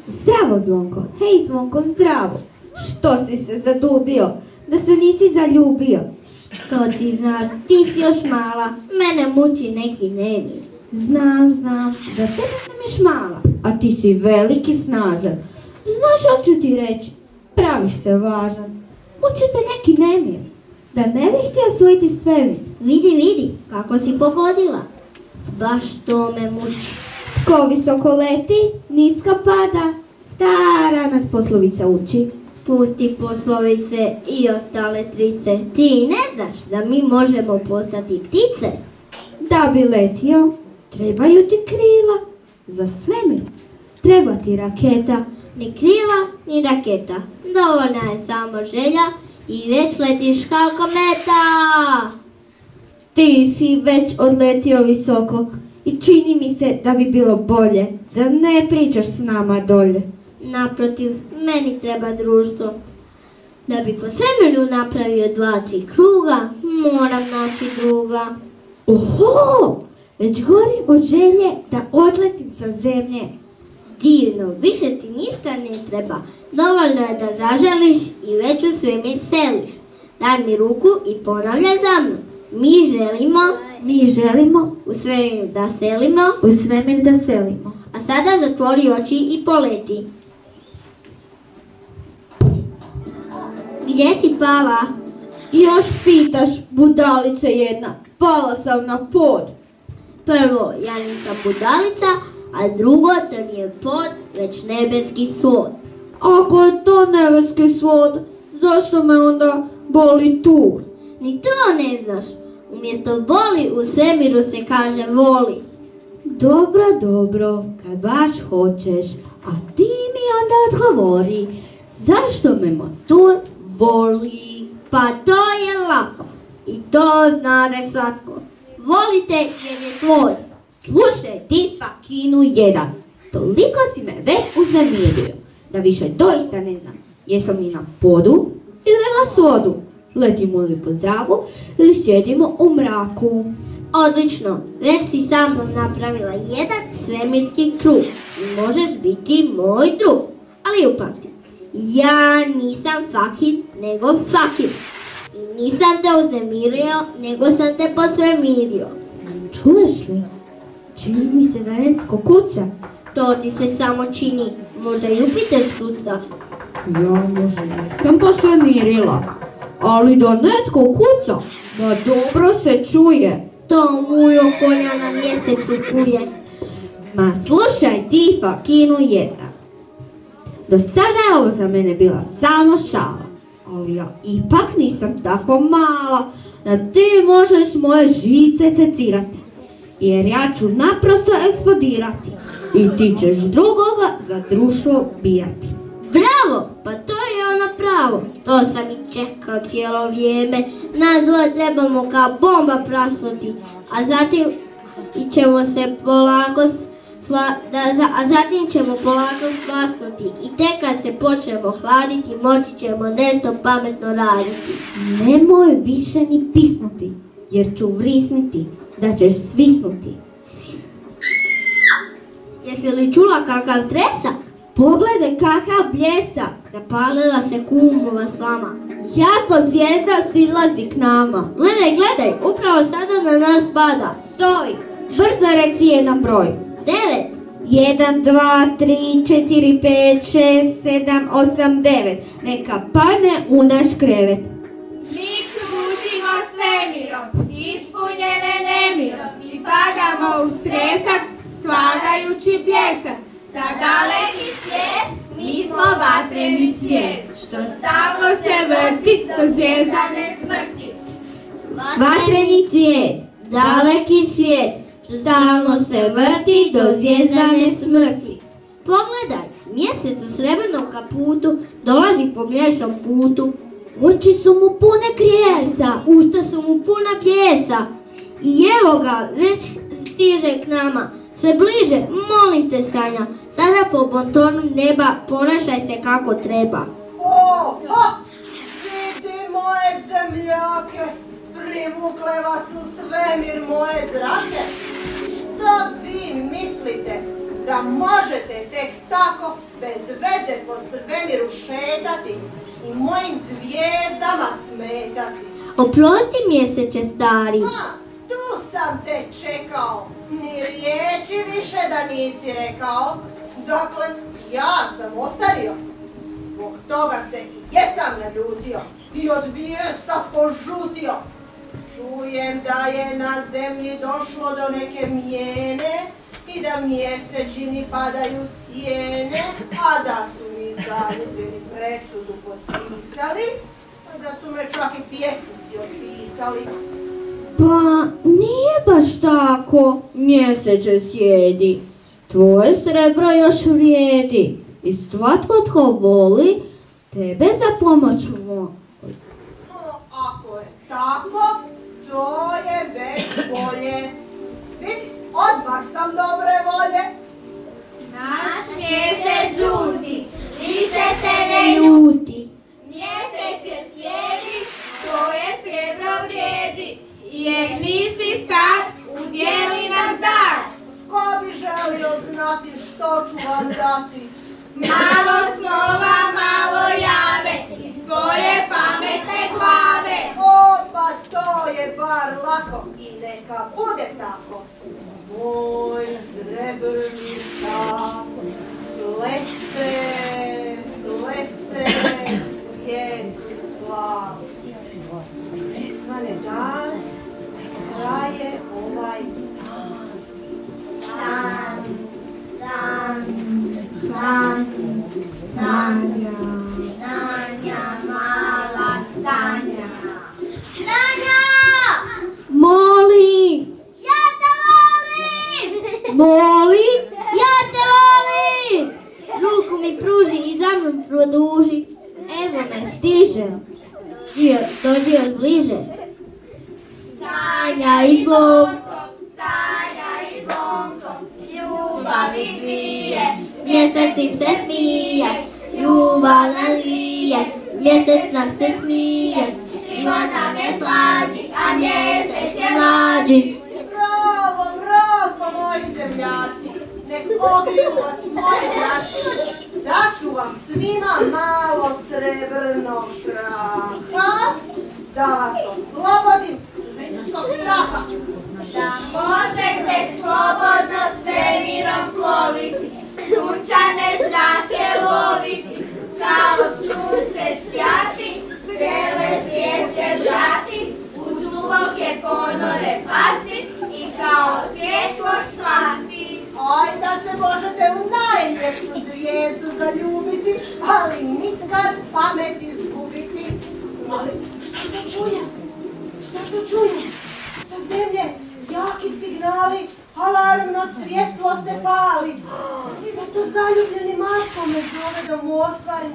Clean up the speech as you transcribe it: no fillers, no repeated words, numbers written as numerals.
Zdravo, Zvonko. Hej, Zvonko, zdravo. Što si se zadubio? Da se nisi zaljubio? To ti znaš, ti si još mala, mene muči neki nemir. Znam, za tebe sam još mala, a ti si veliki snažan. Znaš što ću ti reći? Praviš se važan. Muči te neki nemir. Da ne bih htio osvojiti svemir. Vidi, kako si pogodila. Baš to me muči. Tko visoko leti, nisko pada. Stara nas poslovica uči. Pusti poslovice i ostale trice. Ti ne znaš da mi možemo postati ptice? Da bi letio, trebaju ti krila. Za svemir treba ti raketa. Ni krila, ni raketa. Dovoljna je samo želja i već letiš kao kometa. Ti si već odletio visoko i čini mi se da bi bilo bolje da ne pričaš s nama dolje. Naprotiv, meni treba društvo. Da bi po svemiru napravio 2-3 kruga, moram naći druga. Oho, već gorim od želje da odletim sa zemlje. Divno, više ti ništa ne treba. Dovoljno je da zaželiš i već u svemir seliš. Daj mi ruku i ponavljaj za mnom. Mi želimo u svemir da selimo. A sada zatvori oči i poleti. Gdje si pala? Još pitaš, budalice jedna, pala sam na pod. Prvo, ja nisam budalica, a drugo, to nije pod, već nebeski svod. Ako je to nebeski svod, zašto me onda boli tu? Ni to ne znaš. Umjesto boli u svemiru se kaže voli. Dobro, kad baš hoćeš, a ti mi onda odgovori, zašto me motor voli? Pa to je lako i to znade svatko. Volite jer je tvoj. Slušaj ti fakinu jedan, toliko si me već uznemirio, da više doista ne znam, jesam li na podu ili na svodu, letimo li po zraku ili sjedimo u mraku. Odlično, već si sa mnom napravila jedan svemirski krug i možeš biti moj drug. Ali upamti, ja nisam fakin nego fakir. I nisam te uznemirio, nego sam te posvemirio. Čuješ li? Čini mi se da netko kuca. To ti se samo čini, možda Jupiter štuca. Ja možda nisam posvemirila, ali da netko kuca, da dobro se čuje. To mujo konja na mjesecu kuje. Ma slušaj ti fakinu jedna. Do sada je ovo za mene bila samo šala, ali ja ipak nisam tako mala da ti možeš moje žice secirati, jer ja ću naprosto eksplodirati i ti ćeš drugoga za društvo birati. Bravo, pa to je ono pravo. To sam i čekao cijelo vrijeme. Nas dvoje trebamo kao bomba prasnuti, a zatim ćemo polako splasnuti. I tek kad se počnemo hladiti, moći ćemo nešto pametno raditi. Nemoj više ni pisnuti, jer ću vrisniti, da ćeš svisnuti. Jesi li čula kakav tresak? Pogledaj kakav bljesak. Zapalila se kumova slama. Jako zvijezda silazi k nama. Gledaj, upravo sada na nas pada. Stoj, brzo reci jedan broj. 9. 1, 2, 3, 4, 5, 6, 7, 8, 9. Neka padne u naš krevet. Mi kružimo svemirom, ispunjene nemirom, i padamo u stresak, stvarajući bljesak. Za daleki svijet, mi smo vatreni cvijet, što stalno se vrti do zvijezdane smrti. Vatreni cvijet, daleki svijet, što stalno se vrti do zvijezdane smrti. Pogledaj, mjesec u srebrnom kaputu dolazi po mliječnom putu. Oči su mu pune krijesa, usta su mu puna bijesa. I evo ga, već stiže k nama. Sve bliže, molim te Sanja, sada po bontonu neba ponašaj se kako treba. Vidi moje zemljake, privukle vas u svemir moje zrake. Što vi mislite? da možete tek tako bez veze po svemiru šetati i mojim zvijezdama smetati. Oprosti mjeseče stari. Tu sam te čekao, ni riječi više da nisi rekao. Dakle, ja sam ostario, zbog toga se i jesam naljutio i od bijesa požutio. Čujem da je na zemlji došlo do neke mijene i da mjesečini padaju cijene, a da su mi zaljubljeni presudu potpisali, a da su me čak i pjesnici otpisali. Pa nije baš tako, mjeseče sjedi. Tvoje srebro još vrijedi i svatko tko voli tebe za pomoć moli. Ako je tako, to je već bolje. Vidi, odmah sam dobre volje. Naš mjesec žuti, više se ne ljuti. Mjeseče sjedi, tvoje srebro vrijedi, jer nisi sad udjeli nam dar. Ko bi želio znati što ću vam dati? Malo snova, malo jave, iz svoje pametne glave. O, pa to je bar lako i neka bude tako. Moj srebrni šap, lete, svijetu slav. Prisvane dan, traje ovaj san. Sanja, mala Stanja. Stanja! Molim! Ja te volim! Molim! Ja te volim! Ruku mi pruži i za mnom produži. Evo me stiže. Dođi još bliže. Sanja i zvonko, Ljubavi grije, mjesec im se smije, ljubav nam grije, mjesec nam se smije, život nam je slađi, a mjesec je mlađi. Bravo, moji zemljaci, nek ogriju vas moji braći, daću vam svima malo srebrnog traha, da vas oslobodim svjetskog straha. da možete slobodno svemirom ploviti, sunčane zrake loviti, kao sunce sjati, vrele zvijezde žati, u duboke ponore pasti i kao svjetlo cvasti. Aj da se možete u najljepšu zvijezdu zaljubiti, ali nikad pamet izgubiti. Ali šta to čujem? Šta to čujem? Sa zemlje jaki signali, alarmno svjetlo se pali. I zato zaljubljeni Marko me zove da mu ostvarim